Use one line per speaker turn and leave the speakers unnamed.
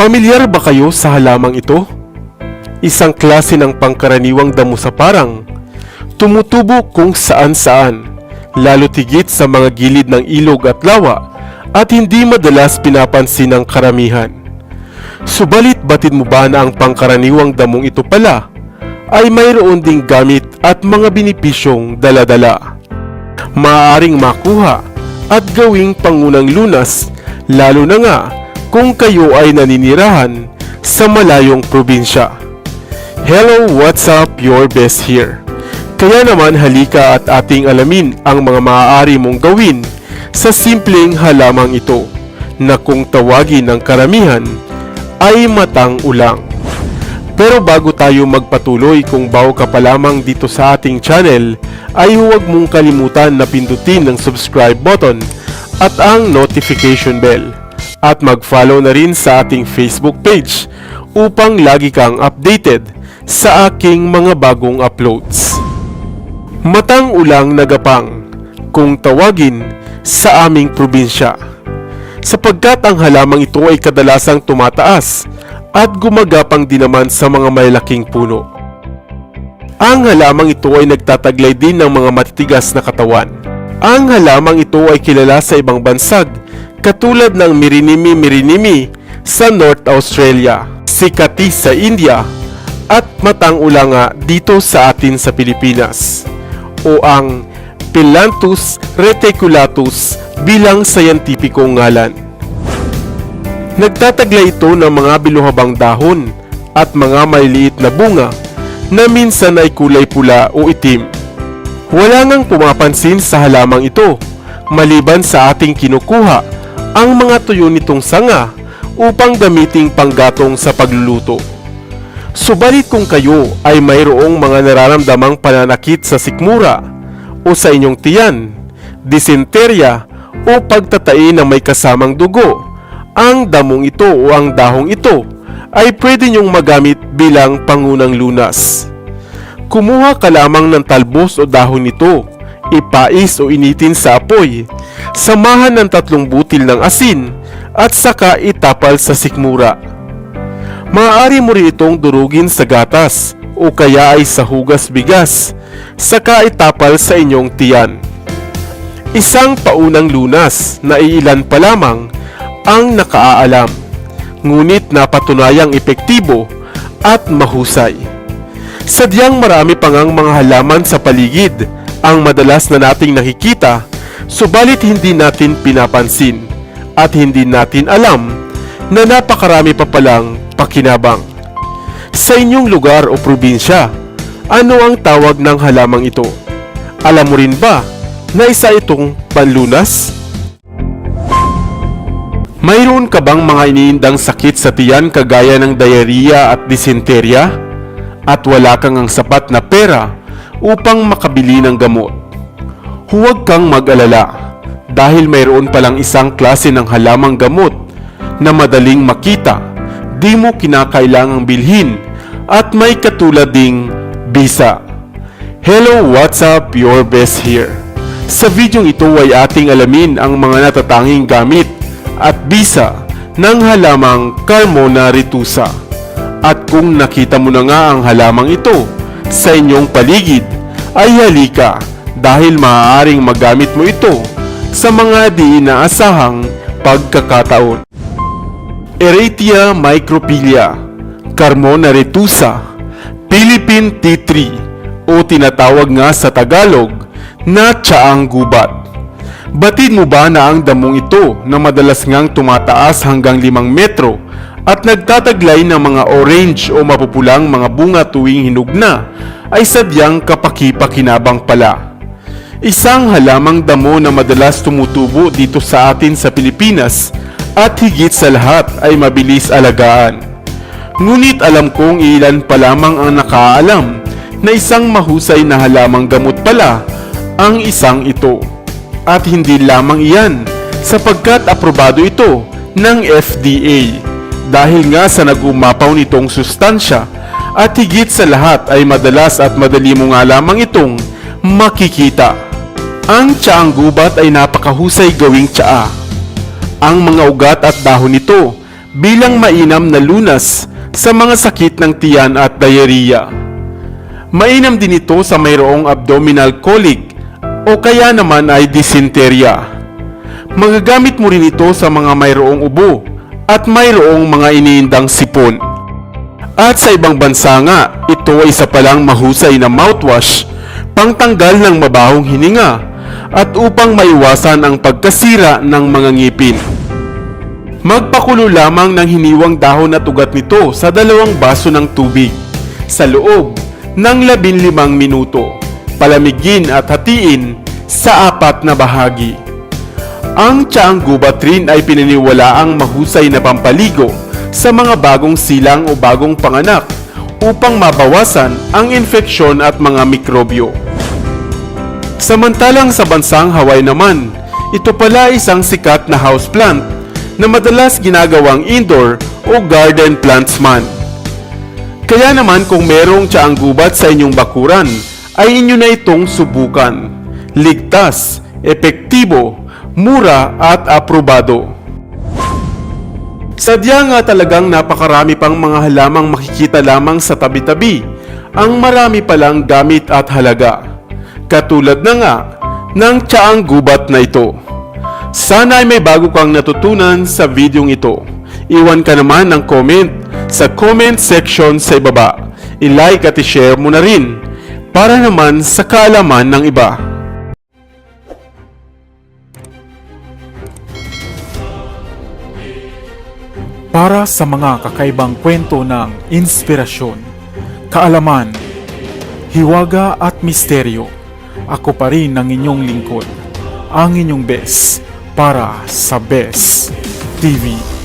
Pamilyar ba kayo sa halamang ito? Isang klase ng pangkaraniwang damo sa parang, tumutubo kung saan-saan, lalo tigit sa mga gilid ng ilog at lawa at hindi madalas pinapansin ng karamihan. Subalit batid mo ba na ang pangkaraniwang damong ito pala ay mayroon ding gamit at mga binipisyong dala-dala? Maaaring makuha at gawing pangunang lunas, lalo na nga kung kayo ay naninirahan sa malayong probinsya. Hello, what's up? Your best here. Kaya naman halika at ating alamin ang mga maaari mong gawin sa simpleng halamang ito na kung tawagin ng karamihan ay matang ulang. Pero bago tayo magpatuloy, kung bago ka pa lamang dito sa ating channel, ay huwag mong kalimutan na pindutin ang subscribe button at ang notification bell. At mag-follow na rin sa ating Facebook page upang lagi kang updated sa aking mga bagong uploads. Matang ulang nagapang, kung tawagin sa aming probinsya, sapagkat ang halamang ito ay kadalasang tumataas at gumagapang din naman sa mga malalaking puno. Ang halamang ito ay nagtataglay din ng mga matitigas na katawan. Ang halamang ito ay kilala sa ibang bansag katulad ng mirinimi sa North Australia, sikati sa India, at matang ulanga dito sa atin sa Pilipinas, o ang Phyllanthus reticulatus bilang sayantipikong ngalan. Nagtataglay ito ng mga biluhabang dahon at mga maliliit na bunga na minsan ay kulay pula o itim. Wala ngang pumapansin sa halamang ito maliban sa ating kinukuha ang mga tuyo nitong sanga upang gamiting panggatong sa pagluluto. Subalit kung kayo ay mayroong mga nararamdamang pananakit sa sikmura o sa inyong tiyan, disenterya o pagtatai na may kasamang dugo, ang damong ito o ang dahong ito ay pwede nyong magamit bilang pangunang lunas. Kumuha ka lamang ng talbos o dahon nito, ipais o initin sa apoy, samahan ng 3 butil ng asin at saka itapal sa sikmura. Maaari mo rin itong durugin sa gatas o kaya ay sa hugas bigas, saka itapal sa inyong tiyan. Isang paunang lunas na iilan pa lamang ang nakaaalam, ngunit napatunayang epektibo at mahusay. Sadyang marami pang ang mga halaman sa paligid ang madalas na nating nakikita, subalit hindi natin pinapansin at hindi natin alam na napakarami pa palang pakinabang. Sa inyong lugar o probinsya, ano ang tawag ng halamang ito? Alam mo rin ba na isa itong panlunas? Mayroon ka bang mga iniindang sakit sa tiyan kagaya ng diarrhea at disenterya? At wala kang ang sapat na pera upang makabili ng gamot? Huwag kang mag-alala dahil mayroon palang isang klase ng halamang gamot na madaling makita, di mo kinakailangang bilhin at may katulad ding bisa. Hello, what's up? Your best here. Sa videong ito ay ating alamin ang mga natatanging gamit at bisa ng halamang Carmona retusa. At kung nakita mo na nga ang halamang ito sa inyong paligid, ay halika dahil maaaring magamit mo ito sa mga di inaasahang pagkakataon. Eratia microphylla, Carmona retusa, Philippine tea tree o tinatawag nga sa Tagalog na tsaang gubat. Batid mo ba na ang damong ito na madalas ngang tumataas hanggang 5 metro at nagtataglay ng mga orange o mapupulang mga bunga tuwing hinog na ay sadyang kapaki-pakinabang pala? Isang halamang damo na madalas tumutubo dito sa atin sa Pilipinas at higit sa lahat ay mabilis alagaan. Ngunit alam kong ilan pa lamang ang nakaalam na isang mahusay na halamang gamot pala ang isang ito. At hindi lamang iyan, sapagkat aprobado ito ng FDA dahil nga sa nagumapaw nitong sustansya, at higit sa lahat ay madalas at madali mo nga lamang itong makikita. Ang tsaang gubat ay napakahusay gawing tsaa. Ang mga ugat at dahon nito bilang mainam na lunas sa mga sakit ng tiyan at diarrhea. Mainam din ito sa mayroong abdominal colic o kaya naman ay dysenteria. Magagamit mo rin ito sa mga mayroong ubo at mayroong mga iniindang sipon. At sa ibang bansa nga, ito ay isa palang mahusay na mouthwash pangtanggal ng mabahong hininga at upang maiwasan ang pagkasira ng mga ngipin. Magpakulo lamang ng hiniwang dahon at ugat nito sa 2 baso ng tubig sa loob ng 15 minuto. Palamigin at hatiin sa 4 na bahagi. Ang tsaang gubat rin ay pinaniwalaang mahusay na pampaligo sa mga bagong silang o bagong panganak upang mabawasan ang infeksyon at mga mikrobyo. Samantalang sa bansang Hawaii naman, ito pala isang sikat na houseplant na madalas ginagawang indoor o garden plants man. Kaya naman kung merong tsaang gubat sa inyong bakuran, ay inyo na itong subukan. Ligtas, epektibo, mura at aprobado. Sadya nga talagang napakarami pang mga halamang makikita lamang sa tabi-tabi, ang marami palang gamit at halaga. Katulad na nga ng tsaang gubat na ito. Sana ay may bago kang natutunan sa videong ito. Iwan ka naman ng comment sa comment section sa ibaba. I-like at i-share mo na rin para naman sa kaalaman ng iba.
Para sa mga kakaibang kwento ng inspirasyon, kaalaman, hiwaga at misteryo, ako pa rin ang inyong lingkod, ang inyong best para sa Best TV.